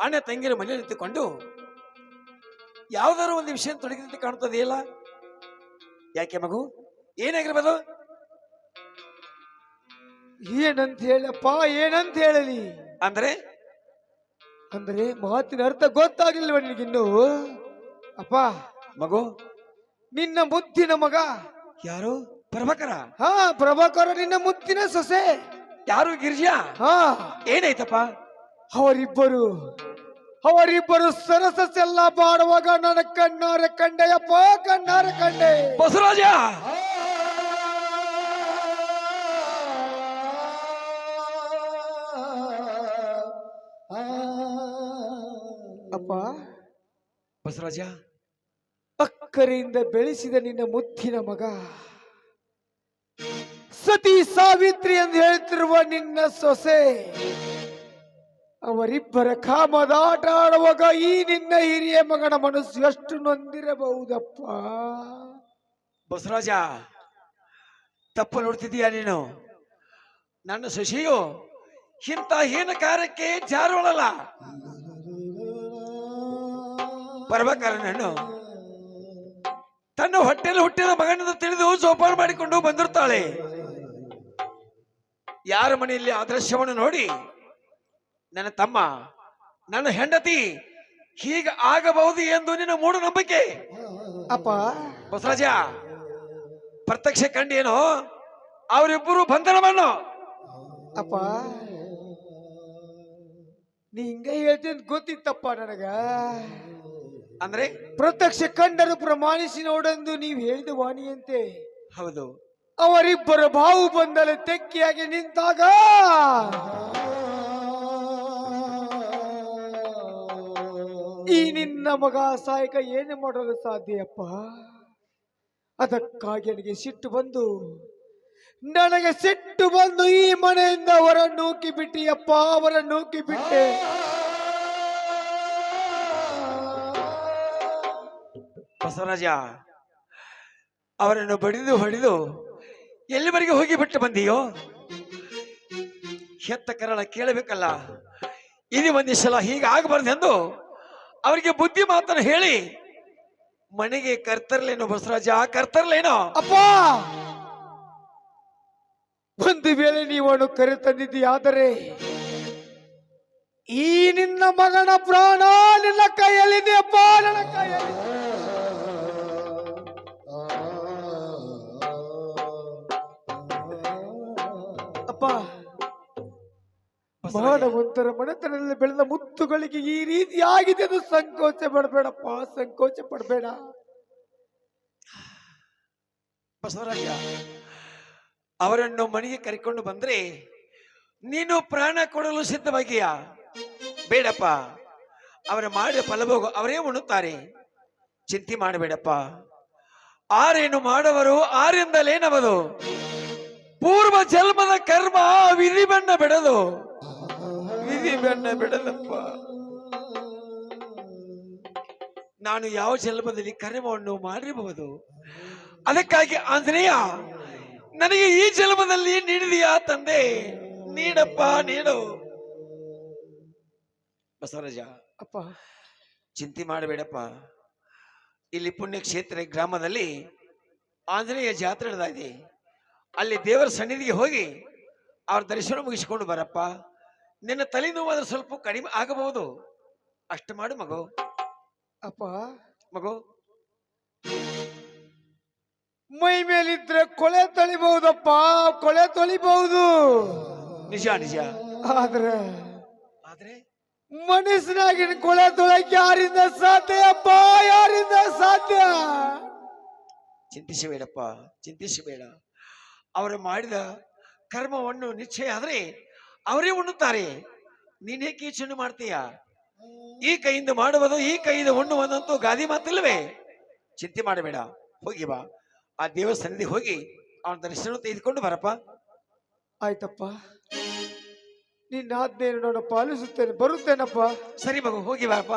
ಅಣ್ಣ ತಂಗಿರ ಮನೆಯಲ್ಲಿ ನಿಂತುಕೊಂಡು ಯಾವ್ದಾದ್ರು ಒಂದು ವಿಷಯ ತೊಡಗಿದಂತೆ ಕಾಣುತ್ತದೆಯಲ್ಲ? ಯಾಕೆ ಮಗು, ಏನಾಗಿರ್ಬೋದು? ಏನಂತ ಹೇಳಪ್ಪ, ಏನಂತ ಹೇಳಲಿ? ಅಂದ್ರೆ ಅಂದ್ರೆ ಮಾತಿನ ಅರ್ಥ ಗೊತ್ತಾಗಿಲ್ವ ನಿನಗಿನ್ನು? ಅಪ್ಪ ಮಗು, ನಿನ್ನ ಮುದ್ದಿನ ಮಗ. ಯಾರು? ಪ್ರಭಾಕರ? ಹಾ, ಪ್ರಭಾಕರ ನಿನ್ನ ಮುದ್ದಿನ ಸೊಸೆ. ಯಾರು? ಗಿರಿಜಾ? ಹಾ. ಏನಾಯ್ತಪ್ಪ? ಅವರಿಬ್ಬರು ಸರಸ ಸೆಲ್ಲ ಬಾಡುವಾಗ ನನ್ನ ಕಣ್ಣಾರೆ ಕಂಡೆಯಪ್ಪ, ಕಣ್ಣಾರೆ ಕಂಡೆ. ಬಸವರಾಜ, ಅಪ್ಪ ಬಸವರಾಜ, ಅಕ್ಕರೆಯಿಂದ ಬೆಳೆಸಿದ ನಿನ್ನ ಮುದ್ದಿನ ಮಗ, ಸತಿ ಸಾವಿತ್ರಿ ಎಂದು ಹೇಳ್ತಿರುವ ನಿನ್ನ ಸೊಸೆ, ಅವರಿಬ್ಬರ ಕಾಮದ ಆಟ ಆಡುವಾಗ ಈ ನಿನ್ನ ಹಿರಿಯ ಮಗನ ಮನಸ್ಸು ಎಷ್ಟು ನೊಂದಿರಬಹುದಪ್ಪ. ಬಸವರಾಜ, ತಪ್ಪು ನೋಡ್ತಿದೀಯ ನೀನು. ನನ್ನ ಶಶಿಯು ಇಂಥ ಹೀನ ಕಾರ್ಯಕ್ಕೆ ಜಾರುವಳಲ್ಲ. ಪ್ರಭಾಕರನನ್ನು ತನ್ನ ಹೊಟ್ಟೆಯಲ್ಲಿ ಹುಟ್ಟಿದ ಮಗನನ್ನು ತಿಳಿದು ಜೋಪಾನ ಮಾಡಿಕೊಂಡು ಬಂದಿರ್ತಾಳೆ. ಯಾರ ಮನೆಯಲ್ಲಿ ಆ ದೃಶ್ಯವನ್ನು ನೋಡಿ ನನ್ನ ತಮ್ಮ, ನನ್ನ ಹೆಂಡತಿ ಹೀಗೆ ಆಗಬಹುದು ಎಂದು ನಿನ್ನ ಮೂಢನಂಬಿಕೆ. ಅಪ್ಪ ಬಸವರಾಜ, ಪ್ರತ್ಯಕ್ಷ ಕಂಡೇನೋ ಅವರಿಬ್ಬರು ಬಂಧನವನ್ನು. ಅಪ್ಪ ನೀ ಹಿಂಗ ಹೇಳ್ತೀನಿ ಗೊತ್ತಿತ್ತಪ್ಪ ನನಗ. ಅಂದ್ರೆ ಪ್ರತ್ಯಕ್ಷ ಕಂಡರು ಪ್ರಮಾಣಿಸಿ ನೋಡೆಂದು ನೀವು ಹೇಳಿದ ವಾಣಿಯಂತೆ. ಹೌದು, ಅವರಿಬ್ಬರ ಬಾವು ಬಂದಲೆ ತೆಕ್ಕಿಯಾಗಿ ನಿಂತಾಗ ಈ ನಿನ್ನ ಮಗ ಸಹಾಯಕ ಏನು ಮಾಡಲು ಸಾಧ್ಯಪ್ಪ? ಅದಕ್ಕಾಗಿ ನನಗೆ ಸಿಟ್ಟು ಬಂದು ಈ ಮನೆಯಿಂದ ಅವರ ನೂಕಿ ಬಿಟ್ಟಿಯಪ್ಪ, ಅವರ ನೂಕಿ ಬಿಟ್ಟೆ. ಬಸವರಾಜ, ಅವರನ್ನು ಬಡಿದು ಹೊಡೆದು ಎಲ್ಲಿವರೆಗೆ ಹೋಗಿ ಬಿಟ್ಟು ಬಂದೀಯೋ? ಹೆತ್ತ ಕರಳ ಕೇಳಬೇಕಲ್ಲ. ಇದು ಒಂದೇ ಸಲ ಹೀಗಾಗಬಾರ್ದೆಂದು ಅವರಿಗೆ ಬುದ್ಧಿ ಮಾತನ್ನು ಹೇಳಿ ಮನೆಗೆ ಕರ್ತರ್ಲೇನೋ. ಬಸವರಾಜ, ಕರ್ತರ್ಲೇನೋ? ಅಪ್ಪ, ಒಂದು ವೇಳೆ ನೀವನು ಕರೆ ತಂದಿದ್ದೀಯಾದರೆ ಈ ನಿನ್ನ ಮಗನ ಪ್ರಾಣ ನಿನ್ನ ಕೈಯಲ್ಲಿದೆ ಅಪ್ಪ, ನನ್ನ ಕೈಯಲ್ಲಿ. ಅಪ್ಪ, ಮಾನವಂತರ ಮನೆತನದಲ್ಲಿ ಬೆಳೆದ ಮುತ್ತುಗಳಿಗೆ ಈ ರೀತಿ ಆಗಿದೆ ಅದು ಸಂಕೋಚ ಪಡಬೇಡಪ್ಪ, ಸಂಕೋಚ ಪಡಬೇಡ. ಬಸವರಾಜ, ಅವರನ್ನು ಮನೆಗೆ ಕರೆಕೊಂಡು ಬಂದ್ರೆ ನೀನು ಪ್ರಾಣ ಕೊಡಲು ಸಿದ್ಧವಾಗಿಯಾ? ಬೇಡಪ್ಪ, ಅವರ ಮಾಡಿದ ಫಲಭೋಗ ಅವರೇ ಉಣ್ಣುತ್ತಾರೆ. ಚಿಂತೆ ಮಾಡಬೇಡಪ್ಪ. ಆರೇನು ಮಾಡವರು ಆರಿಂದಲೇನವದು. ಪೂರ್ವ ಜನ್ಮದ ಕರ್ಮ ವಿಧಿ ಬಣ್ಣ ಬಿಡದು, ವಿಧಿ ಬಣ್ಣ ಬಿಡದಪ್ಪ. ನಾನು ಯಾವ ಜನ್ಮದಲ್ಲಿ ಕರ್ಮವನ್ನು ಮಾಡಿರಬಹುದು. ಅದಕ್ಕಾಗಿ ಆಂಜನೇಯ ನನಗೆ ಈ ಜನ್ಮದಲ್ಲಿ ನೀಡಿದೆಯಾ ತಂದೆ? ನೀಡಪ್ಪ, ನೀಡು. ಬಸವರಾಜ, ಅಪ್ಪ ಚಿಂತೆ ಮಾಡಬೇಡಪ್ಪ. ಇಲ್ಲಿ ಪುಣ್ಯಕ್ಷೇತ್ರ ಗ್ರಾಮದಲ್ಲಿ ಆಂಜನೇಯ ಜಾತ್ರೆ ನಡೆದ ಇದೆ. ಅಲ್ಲಿ ದೇವರ ಸನ್ನಿಧಿಗೆ ಹೋಗಿ ಅವ್ರ ದರ್ಶನ ಮುಗಿಸಿಕೊಂಡು ಬರಪ್ಪ. ನಿನ್ನ ತಲೆನೋವಾದ್ರೆ ಸ್ವಲ್ಪ ಕಡಿಮೆ ಆಗಬಹುದು. ಅಷ್ಟು ಮಾಡು ಮಗು. ಅಪ್ಪ, ಮಗು, ಮೈ ಮೇಲಿದ್ರೆ ಕೊಳೆ ತೊಳಿಬಹುದಪ್ಪ, ಕೊಳೆ ತೊಳಿಬಹುದು. ನಿಜ ನಿಜ. ಆದ್ರೆ ಆದ್ರೆ ಮನಸ್ಸಿನಾಗಿನ ಕೊಳೆ ತೊಳಕ್ಕೆ ಯಾರಿಂದ ಸಾಧ್ಯ ಅಪ್ಪ, ಯಾರಿಂದ ಸಾಧ್ಯ? ಚಿಂತಿಸಬೇಡಪ್ಪ, ಚಿಂತಿಸಬೇಡ. ಅವರು ಮಾಡಿದ ಕರ್ಮವನ್ನು ನಿಶ್ಚಯ ಆದ್ರೆ ಅವರೇ ಉಣ್ಣುತ್ತಾರೆ. ನೀನೇಕೆ ಚಿನ್ನು ಮಾಡ್ತೀಯ? ಈ ಕೈಯಿಂದ ಮಾಡುವುದು, ಈ ಕೈಯಿಂದ ಉಣ್ಣುವುದಂತೂ ಗಾದಿ ಮಾತಿಲ್ಲವೇ? ಚಿಂತೆ ಮಾಡಬೇಡ, ಹೋಗಿ ಬಾ. ಆ ದೇವರ ಸನ್ನಿಧಿ ಹೋಗಿ ಅವನ ದರ್ಶನ ತೆಗೆದುಕೊಂಡು ಬರಪ್ಪ. ಆಯ್ತಪ್ಪ, ನಿನ್ನ ಆಜ್ಞೆಯನ್ನು ನಾನು ಪಾಲಿಸುತ್ತೇನೆ, ಬರುತ್ತೇನಪ್ಪ. ಸರಿ ಮಗು, ಹೋಗಿ ಬಾರಪ್ಪ.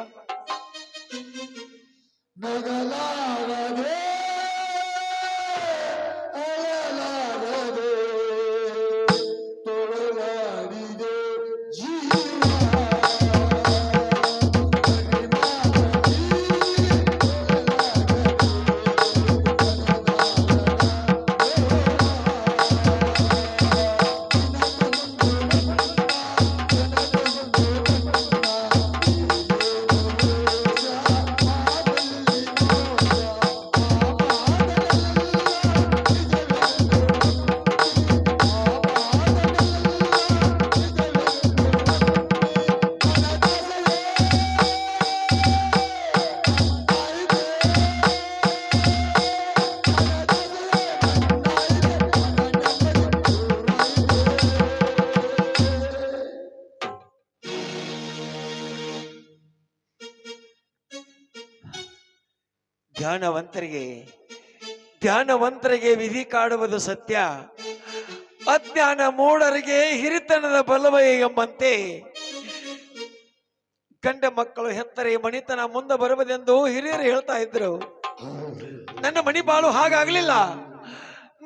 ಧ್ಯಾನವಂತರಿಗೆ ಧ್ಯಾನವಂತರಿಗೆ ವಿಧಿ ಕಾಡುವುದು ಸತ್ಯ, ಅಜ್ಞಾನ ಮೂಢರಿಗೆ ಹಿರಿತನದ ಬಲವೇ ಎಂಬಂತೆ ಗಂಡ ಮಕ್ಕಳು ಹೆತ್ತರೆ ಮಣಿತನ ಮುಂದೆ ಬರುವುದೆಂದು ಹಿರಿಯರು ಹೇಳ್ತಾ ಇದ್ರು. ನನ್ನ ಮಣಿ ಬಾಳು ಹಾಗಾಗಲಿಲ್ಲ,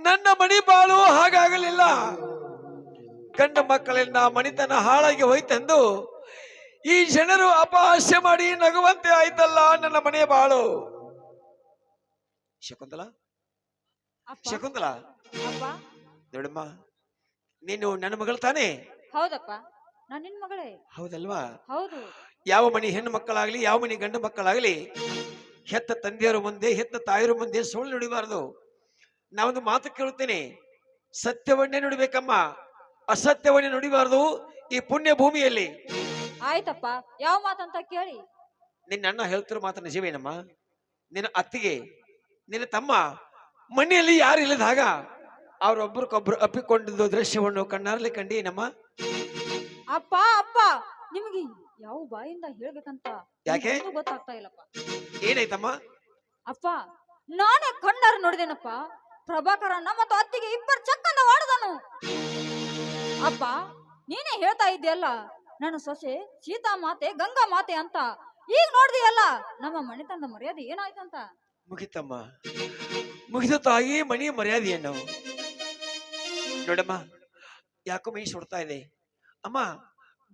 ನನ್ನ ಮಣಿ ಬಾಳು ಹಾಗಾಗಲಿಲ್ಲ. ಗಂಡ ಮಕ್ಕಳಿಂದ ಮಣಿತನ ಹಾಳಾಗಿ ಹೋಯ್ತೆಂದು ಈ ಜನರು ಅಪಹಾಸ್ಯ ಮಾಡಿ ನಗುವಂತೆ ಆಯ್ತಲ್ಲ ನನ್ನ ಮನೆ ಬಾಳು. ಶಕುಂತಲಾ, ಅಪ್ಪ ಶಕುಂತಲಾ, ಅಪ್ಪ ನೋಡಮ್ಮ, ನೀನು ನನ್ನ ಮಗಳು ತಾನೇ? ಹೌದಪ್ಪ, ನಾನ್ ನಿನ್ ಮಗಳೇ. ಹೌದಲ್ವಾ? ಹೌದು. ಯಾವ ಮನೆ ಹೆಣ್ಣು ಮಕ್ಕಳಾಗ್ಲಿ, ಯಾವ ಮನೆ ಗಂಡು ಮಕ್ಕಳಾಗ್ಲಿ, ಹೆತ್ತ ತಂದೆಯರ ಮುಂದೆ ಹೆತ್ತ ತಾಯಿಯರ ಮುಂದೆ ಸುಳ್ಳು ನುಡಿಬಾರದು. ನಾವೊಂದು ಮಾತು ಕೇಳುತ್ತೇನೆ, ಸತ್ಯವನ್ನೇ ನುಡಿಬೇಕಮ್ಮ, ಅಸತ್ಯವನ್ನೇ ನುಡಿಬಾರದು ಈ ಪುಣ್ಯ ಭೂಮಿಯಲ್ಲಿ. ಆಯ್ತಪ್ಪ, ಯಾವ ಮಾತಂತ ಕೇಳಿ. ನಿನ್ನ ಅಣ್ಣ ಹೇಳ್ತಿರೋ ಮಾತು ನಿಜವೇನಮ್ಮ? ನಿನ್ನ ಅತ್ತಿಗೆ ನಿನ್ನ ತಮ್ಮ ಮನೆಯಲ್ಲಿ ಯಾರು ಇಲ್ಲದಾಗ ಅವರೊಬ್ಬರಿಗೊಬ್ರು ಅಪ್ಪಿಕೊಂಡಿದ್ದು ದೃಶ್ಯವನ್ನು ಕಣ್ಣಾರ್ಲಿ ಕಂಡೀನಮ್ಮ. ಅಪ್ಪ ಅಪ್ಪ, ನಿಮಗೆ ಯಾವ ಬಾಯಿಂದ ಹೇಳ್ಬೇಕಂತ ಯಾಕೆ? ನನಗೂ ಗೊತ್ತಾಗ್ತಾ ಇಲ್ಲಪ್ಪ. ಏನಾಯ್ತಮ್ಮ? ಅಪ್ಪ, ನಾನೇ ಕಣ್ಣಾರ ನೋಡಿದೇನಪ್ಪ, ಪ್ರಭಾಕರನ್ನ ಮತ್ತು ಅತ್ತಿಗೆ ಇಬ್ಬರು ಚಕ್ಕಂದ ವಾಡದನು. ಅಪ್ಪ, ನೀನೇ ಹೇಳ್ತಾ ಇದ್ದೀಯಲ್ಲ ನನ್ನ ಸೊಸೆ ಸೀತಾ ಮಾತೆ ಗಂಗಾ ಮಾತೆ ಅಂತ. ಈಗ ನೋಡ್ದಿಯಲ್ಲ ನಮ್ಮ ಮನೆತನದ ಮರ್ಯಾದೆ ಏನಾಯ್ತಂತ. ಮುಗಿತಮ್ಮ, ಮುಗಿದ ತಾಯಿ ಮನಿ ಮರ್ಯಾದೆಯನ್ನು. ನೋಡಮ್ಮ, ಯಾಕೋ ಮೈ ಸುಡ್ತಾ ಇದೆ ಅಮ್ಮ,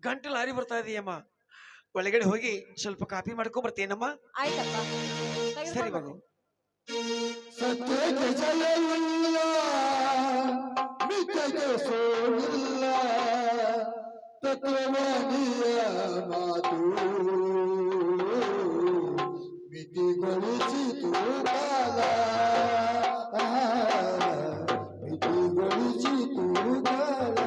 ಗಂಟಲು ಹಾರಿ ಬರ್ತಾ ಇದೆಯಮ್ಮ. ಒಳಗಡೆ ಹೋಗಿ ಸ್ವಲ್ಪ ಕಾಫಿ ಮಾಡ್ಕೊಂಡ್ ಬರ್ತೇನಮ್ಮ. ಆಯ್ತಪ್ಪ, ಸರಿ ಮಗು. ಸತ್ಯಕ್ಕೆ ಜಯವಿಲ್ಲ, ಮಿಥ್ಯೆಗೆ ಸೋಲಿಲ್ಲ, ತತ್ವವಾದಿಯ ಮಾತು ಮಿತಿಗೊಳಿಸಿತು ಕಾಲ, ಮಿತಿಗೊಳಿಸಿತು ಕಾಲ.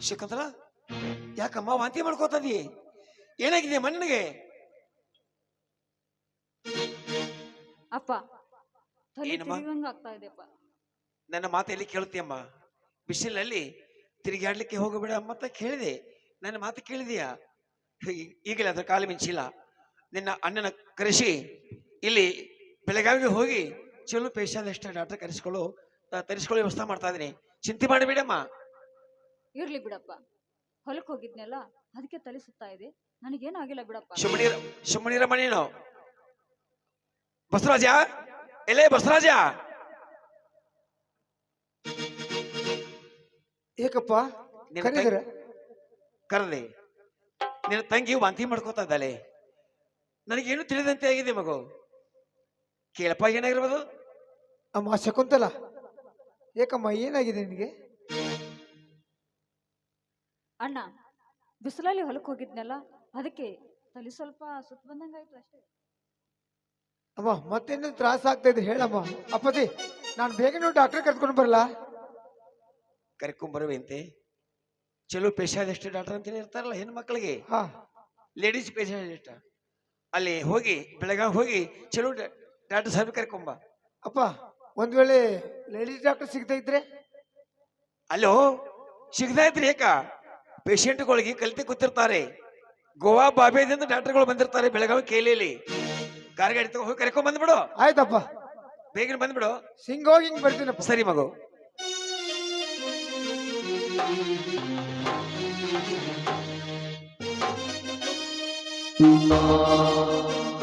ಶಕುಂತಲಾ, ಯಾಕಮ್ಮ ವಾಂತಿ ಮಾಡ್ಕೋತದಿ? ಏನಾಗಿದೆ ಮಣ್ಣಿಗೆ? ಅಪ್ಪ, ತಲೆ ಏನಮ್ಮ? ತಿರುವಂಗ ಆಗ್ತಾ ಇದೆಪ್ಪ. ನನ್ನ ಮಾತು ಎಲ್ಲಿ ಕೇಳುತ್ತೀಯಮ್ಮ? ಬಿಸಿಲಲ್ಲಿ ತಿರುಗಾಡ್ಲಿಕ್ಕೆ ಹೋಗಬೇಡ ಅಂತ ಕೇಳಿದೆ, ನನ್ನ ಮಾತು ಕೇಳಿದೀಯಾ? ಈಗಲೇ ಅದ್ರ ಕಾಲು ಮಿಂಚಿಲ್ಲ. ನಿನ್ನ ಅಣ್ಣನ ಕರೆಸಿ ಇಲ್ಲಿ ಬೆಳಗಾವಿಗೆ ಹೋಗಿ ಚಲೋ ಪೇಶಾದಷ್ಟ ಡಾಕ್ಟರ್ ತರಿಸ್ಕೊಳ್ಳೋ ವ್ಯವಸ್ಥೆ ಮಾಡ್ತಾ ಇದೀನಿ, ಚಿಂತೆ ಮಾಡಬೇಡಮ್ಮ. ಇರ್ಲಿ ಬಿಡಪ್ಪ, ಹೊಲಕ್ ಹೋಗಿದ್ನಲ್ಲ ಅದಕ್ಕೆ ತಲೆ ಸುತ್ತಾ ಇದೆ, ನನಗೇನು ಆಗಿಲ್ಲ ಬಿಡಪ್ಪ. ಸುಮ್ಮನಿರಮ್ಮ ನೀನು. ಬಸವರಾಜ, ಎಲ್ಲೇ ಬಸವರಾಜ. ಏಕಪ್ಪ ನಿನ್ನ ಕರೆದರೆ? ಕರೆದೆ. ನಿನ್ನ ತಂಗಿ ವಾಂತಿ ಮಾಡ್ಕೋತಾ ಇದ್ದಾಳೆ, ನನಗೇನು ತಿಳಿದಂತೆ ಆಗಿದೆ ಮಗು. ಕೇಳಪ್ಪ, ಏನಾಗಿರ್ಬೋದು? ಅಮ್ಮ ಶಕುಂತಲಾ, ಏಕಮ್ಮ ಏನಾಗಿದೆ ನಿನಗೆ? ಅಣ್ಣ, ಬಿಸಿಲಲ್ಲಿ ಹೊಲಕ್ ಹೋಗಿದ್ನಲ್ಲ ಅದಕ್ಕೆ ತಲೆ ಸ್ವಲ್ಪ ಸುತ್ತ ಬಂದಂಗಾಯ್ತು ಅಷ್ಟೇ. ಅಮ್ಮ ಮತ್ತೇನು ತ್ರಾಸ ಆಗ್ತಾ ಇದೆ ಹೇಳಮ್ಮ. ಅಪ್ಪಾಜಿ, ನಾನು ಬೇಗ ಡಾಕ್ಟರ್ ಕರ್ಕೊಂಡು ಬರಲ್ಲ? ಕರ್ಕೊಂಬರುವಂತೆ ಚಲೋ ಪೇಶಾಲಿಸ್ಟ್ ಡಾಕ್ಟರ್ ಅಂತ ಇರ್ತಾರಲ್ಲ ಹೆಣ್ಣು ಮಕ್ಕಳಿಗೆ, ಹಾ, ಲೇಡೀಸ್ ಪೇಶಾಲಿಸ್ಟ್, ಅಲ್ಲಿ ಹೋಗಿ ಬೆಳಗಾವಿ ಹೋಗಿ ಚಲೋ ಡಾಕ್ಟರ್ ಸಾಹೇಬ್ ಕರ್ಕೊಂಬ. ಅಪ್ಪ, ಒಂದ್ ವೇಳೆ ಲೇಡೀಸ್ ಡಾಕ್ಟರ್ ಸಿಗ್ತಾ ಇದ್ರೆ? ಅಲ್ಲೋ ಸಿಗದಾ ಇದ್ರಿ ಏಕ ಪೇಷಂಟ್ಗಳಿಗೆ ಕಲಿತೆ ಕೂತಿರ್ತಾರೆ. ಗೋವಾ ಬಾಬೇದಿಂದ ಡಾಕ್ಟರ್ಗಳು ಬಂದಿರ್ತಾರೆ ಬೆಳಗಾವಿ ಕೇಲಿಯಲ್ಲಿ. ಗಾಡಿ ತಗೋ ಹೋಗಿ ಕರ್ಕೊಂಡ್ ಬಂದ್ಬಿಡು. ಆಯ್ತಪ್ಪ, ಬೇಗನೆ ಬಂದ್ಬಿಡು. ಸಿಂಗ್ ಹೋಗಿ ಹಿಂಗ್ ಬರ್ತೀನಪ್ಪ. ಸರಿ ಮಗು. ಆ